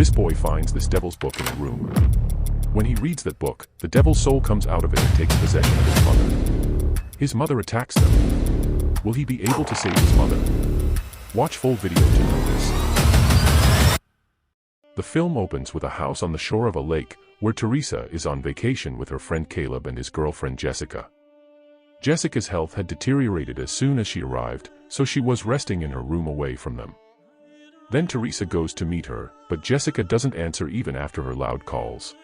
This boy finds this devil's book in a room. When he reads that book, the devil's soul comes out of it and takes possession of his mother. His mother attacks them. Will he be able to save his mother? Watch full video to know this. The film opens with a house on the shore of a lake, where Teresa is on vacation with her friend Caleb and his girlfriend Jessica. Jessica's health had deteriorated as soon as she arrived, so she was resting in her room away from them. Then Teresa goes to meet her, but Jessica doesn't answer even after her loud calls.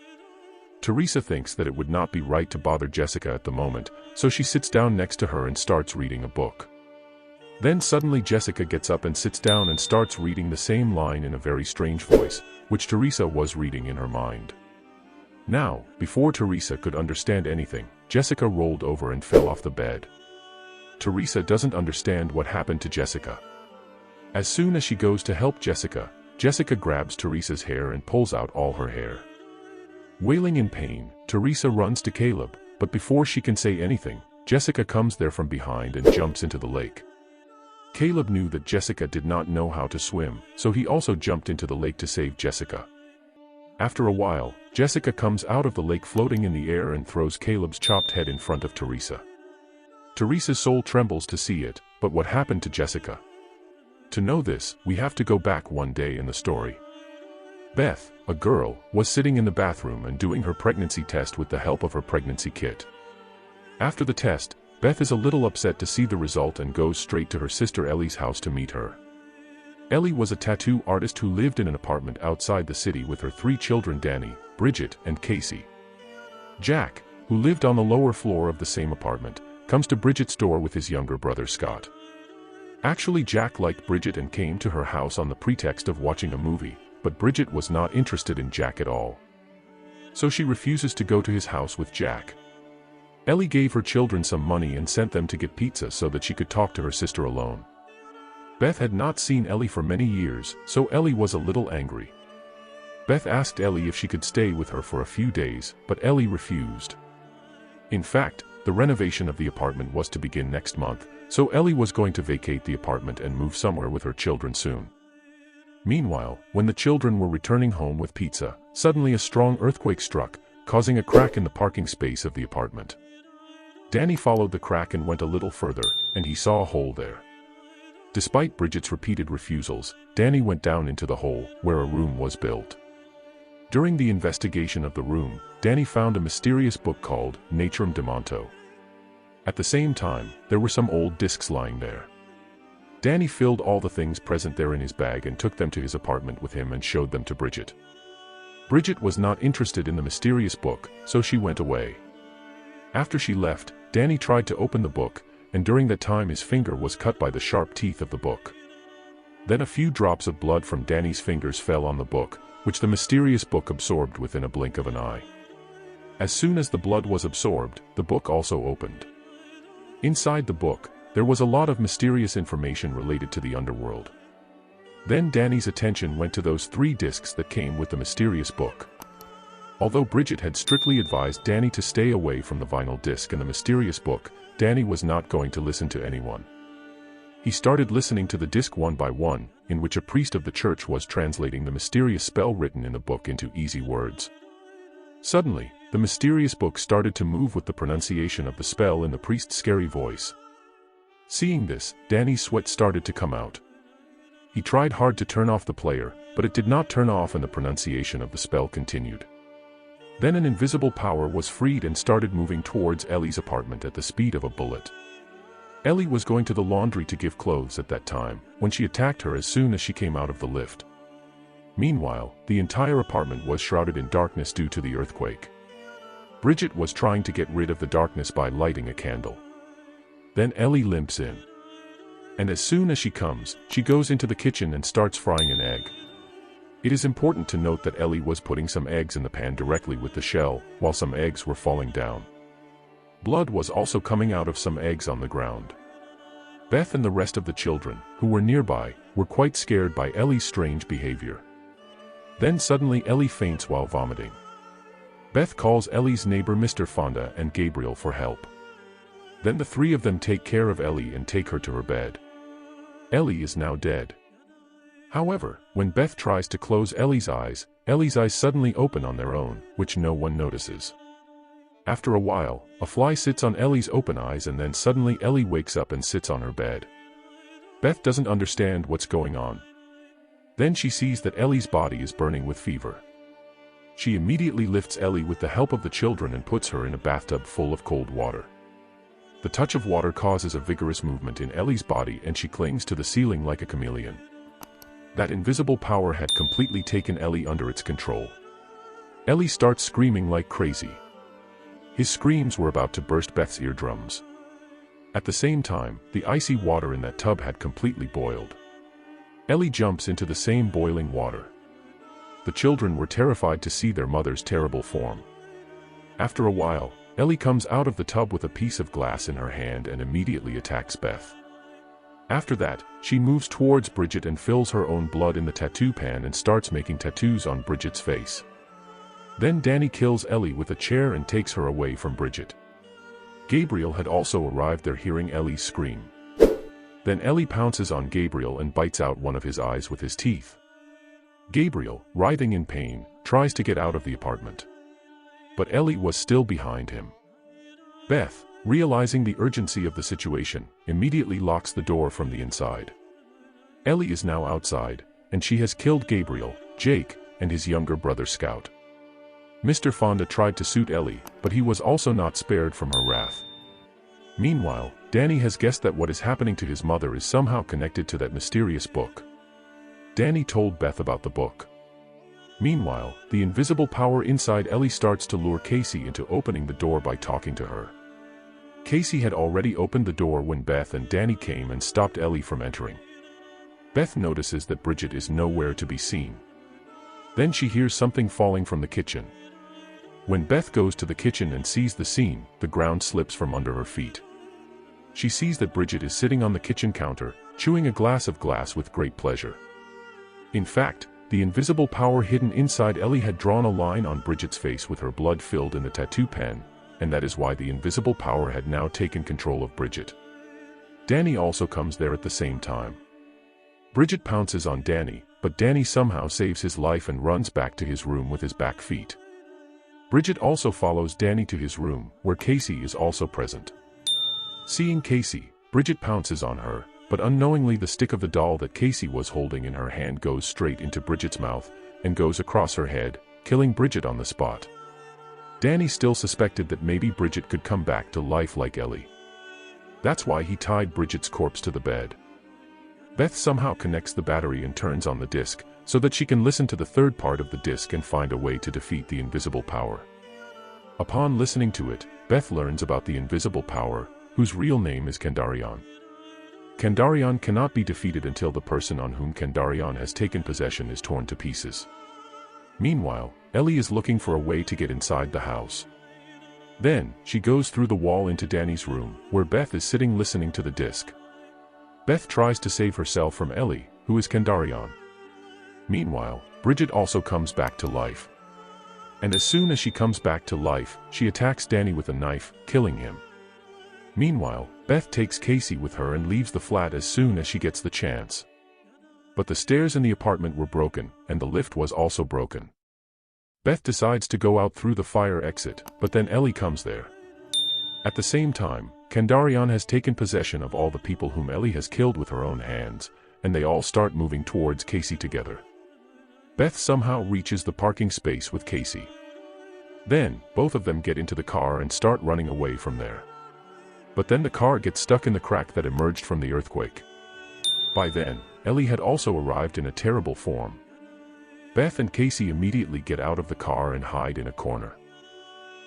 Teresa thinks that it would not be right to bother Jessica at the moment, so she sits down next to her and starts reading a book. Then suddenly Jessica gets up and sits down and starts reading the same line in a very strange voice, which Teresa was reading in her mind. Now, before Teresa could understand anything, Jessica rolled over and fell off the bed. Teresa doesn't understand what happened to Jessica. As soon as she goes to help Jessica, Jessica grabs Teresa's hair and pulls out all her hair. Wailing in pain, Teresa runs to Caleb, but before she can say anything, Jessica comes there from behind and jumps into the lake. Caleb knew that Jessica did not know how to swim, so he also jumped into the lake to save Jessica. After a while, Jessica comes out of the lake floating in the air and throws Caleb's chopped head in front of Teresa. Teresa's soul trembles to see it, but what happened to Jessica? To know this, we have to go back one day in the story. Beth, a girl, was sitting in the bathroom and doing her pregnancy test with the help of her pregnancy kit. After the test, Beth is a little upset to see the result and goes straight to her sister Ellie's house to meet her. Ellie was a tattoo artist who lived in an apartment outside the city with her 3 children Danny, Bridget, and Casey. Jack, who lived on the lower floor of the same apartment, comes to Bridget's door with his younger brother Scott. Actually, Jack liked Bridget and came to her house on the pretext of watching a movie, but Bridget was not interested in Jack at all. So she refuses to go to his house with Jack. Ellie gave her children some money and sent them to get pizza so that she could talk to her sister alone. Beth had not seen Ellie for many years, so Ellie was a little angry. Beth asked Ellie if she could stay with her for a few days, but Ellie refused. In fact, the renovation of the apartment was to begin next month, so Ellie was going to vacate the apartment and move somewhere with her children soon. Meanwhile, when the children were returning home with pizza, suddenly a strong earthquake struck, causing a crack in the parking space of the apartment. Danny followed the crack and went a little further, and he saw a hole there. Despite Bridget's repeated refusals, Danny went down into the hole, where a room was built. During the investigation of the room, Danny found a mysterious book called Naturum de Monto. At the same time, there were some old discs lying there. Danny filled all the things present there in his bag and took them to his apartment with him and showed them to Bridget. Bridget was not interested in the mysterious book, so she went away. After she left, Danny tried to open the book, and during that time his finger was cut by the sharp teeth of the book. Then a few drops of blood from Danny's fingers fell on the book, which the mysterious book absorbed within a blink of an eye. As soon as the blood was absorbed, the book also opened. Inside the book, there was a lot of mysterious information related to the underworld. Then Danny's attention went to those 3 discs that came with the mysterious book. Although Bridget had strictly advised Danny to stay away from the vinyl disc and the mysterious book, Danny was not going to listen to anyone. He started listening to the disc one by one, in which a priest of the church was translating the mysterious spell written in the book into easy words. Suddenly, the mysterious book started to move with the pronunciation of the spell in the priest's scary voice. Seeing this, Danny's sweat started to come out. He tried hard to turn off the player, but it did not turn off and the pronunciation of the spell continued. Then an invisible power was freed and started moving towards Ellie's apartment at the speed of a bullet. Ellie was going to the laundry to give clothes at that time, when she attacked her as soon as she came out of the lift. Meanwhile, the entire apartment was shrouded in darkness due to the earthquake. Bridget was trying to get rid of the darkness by lighting a candle. Then Ellie limps in. And as soon as she comes, she goes into the kitchen and starts frying an egg. It is important to note that Ellie was putting some eggs in the pan directly with the shell, while some eggs were falling down. Blood was also coming out of some eggs on the ground. Beth and the rest of the children, who were nearby, were quite scared by Ellie's strange behavior. Then suddenly Ellie faints while vomiting. Beth calls Ellie's neighbor Mr. Fonda and Gabriel for help. Then the 3 of them take care of Ellie and take her to her bed. Ellie is now dead. However, when Beth tries to close Ellie's eyes suddenly open on their own, which no one notices. After a while, a fly sits on Ellie's open eyes and then suddenly Ellie wakes up and sits on her bed. Beth doesn't understand what's going on. Then she sees that Ellie's body is burning with fever. She immediately lifts Ellie with the help of the children and puts her in a bathtub full of cold water. The touch of water causes a vigorous movement in Ellie's body and she clings to the ceiling like a chameleon. That invisible power had completely taken Ellie under its control. Ellie starts screaming like crazy. His screams were about to burst Beth's eardrums. At the same time, the icy water in that tub had completely boiled. Ellie jumps into the same boiling water. The children were terrified to see their mother's terrible form. After a while, Ellie comes out of the tub with a piece of glass in her hand and immediately attacks Beth. After that, she moves towards Bridget and fills her own blood in the tattoo pan and starts making tattoos on Bridget's face. Then Danny kills Ellie with a chair and takes her away from Bridget. Gabriel had also arrived there hearing Ellie's scream. Then Ellie pounces on Gabriel and bites out one of his eyes with his teeth. Gabriel, writhing in pain, tries to get out of the apartment. But Ellie was still behind him. Beth, realizing the urgency of the situation, immediately locks the door from the inside. Ellie is now outside, and she has killed Gabriel, Jake, and his younger brother Scout. Mr. Fonda tried to shoot Ellie, but he was also not spared from her wrath. Meanwhile, Danny has guessed that what is happening to his mother is somehow connected to that mysterious book. Danny told Beth about the book. Meanwhile, the invisible power inside Ellie starts to lure Casey into opening the door by talking to her. Casey had already opened the door when Beth and Danny came and stopped Ellie from entering. Beth notices that Bridget is nowhere to be seen. Then she hears something falling from the kitchen. When Beth goes to the kitchen and sees the scene, the ground slips from under her feet. She sees that Bridget is sitting on the kitchen counter, chewing a glass of glass with great pleasure. In fact, the invisible power hidden inside Ellie had drawn a line on Bridget's face with her blood filled in the tattoo pen, and that is why the invisible power had now taken control of Bridget. Danny also comes there at the same time. Bridget pounces on Danny, but Danny somehow saves his life and runs back to his room with his back feet. Bridget also follows Danny to his room, where Casey is also present. Seeing Casey, Bridget pounces on her, but unknowingly the stick of the doll that Casey was holding in her hand goes straight into Bridget's mouth, and goes across her head, killing Bridget on the spot. Danny still suspected that maybe Bridget could come back to life like Ellie. That's why he tied Bridget's corpse to the bed. Beth somehow connects the battery and turns on the disc, so that she can listen to the third part of the disc and find a way to defeat the invisible power. Upon listening to it, Beth learns about the invisible power, whose real name is Kandarion. Kandarion cannot be defeated until the person on whom Kandarion has taken possession is torn to pieces. Meanwhile, Ellie is looking for a way to get inside the house. Then, she goes through the wall into Danny's room, where Beth is sitting listening to the disc. Beth tries to save herself from Ellie, who is Kandarion. Meanwhile, Bridget also comes back to life. And as soon as she comes back to life, she attacks Danny with a knife, killing him. Meanwhile, Beth takes Casey with her and leaves the flat as soon as she gets the chance. But the stairs in the apartment were broken, and the lift was also broken. Beth decides to go out through the fire exit, but then Ellie comes there. At the same time, Kandarion has taken possession of all the people whom Ellie has killed with her own hands, and they all start moving towards Casey together. Beth somehow reaches the parking space with Casey. Then, both of them get into the car and start running away from there. But then the car gets stuck in the crack that emerged from the earthquake. By then, Ellie had also arrived in a terrible form. Beth and Casey immediately get out of the car and hide in a corner.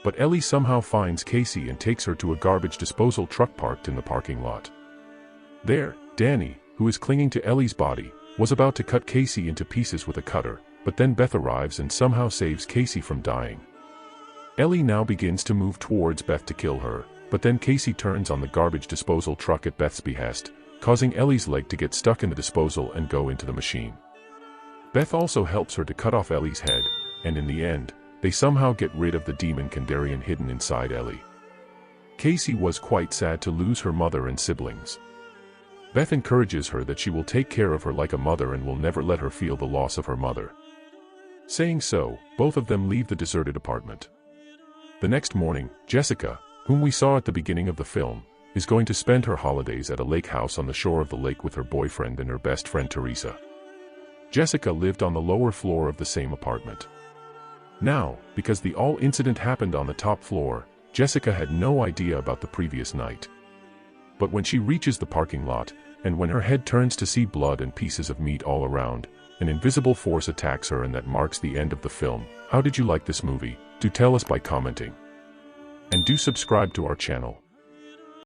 But Ellie somehow finds Casey and takes her to a garbage disposal truck parked in the parking lot. There, Danny, who is clinging to Ellie's body, was about to cut Casey into pieces with a cutter, but then Beth arrives and somehow saves Casey from dying. Ellie now begins to move towards Beth to kill her, but then Casey turns on the garbage disposal truck at Beth's behest, causing Ellie's leg to get stuck in the disposal and go into the machine. Beth also helps her to cut off Ellie's head, and in the end, they somehow get rid of the demon Kandarion hidden inside Ellie. Casey was quite sad to lose her mother and siblings. Beth encourages her that she will take care of her like a mother and will never let her feel the loss of her mother. Saying so, both of them leave the deserted apartment. The next morning, Jessica, whom we saw at the beginning of the film, is going to spend her holidays at a lake house on the shore of the lake with her boyfriend and her best friend Teresa. Jessica lived on the lower floor of the same apartment. Now, because the all incident happened on the top floor, Jessica had no idea about the previous night. But when she reaches the parking lot, and when her head turns to see blood and pieces of meat all around, an invisible force attacks her, and that marks the end of the film. How did you like this movie? Do tell us by commenting. And do subscribe to our channel.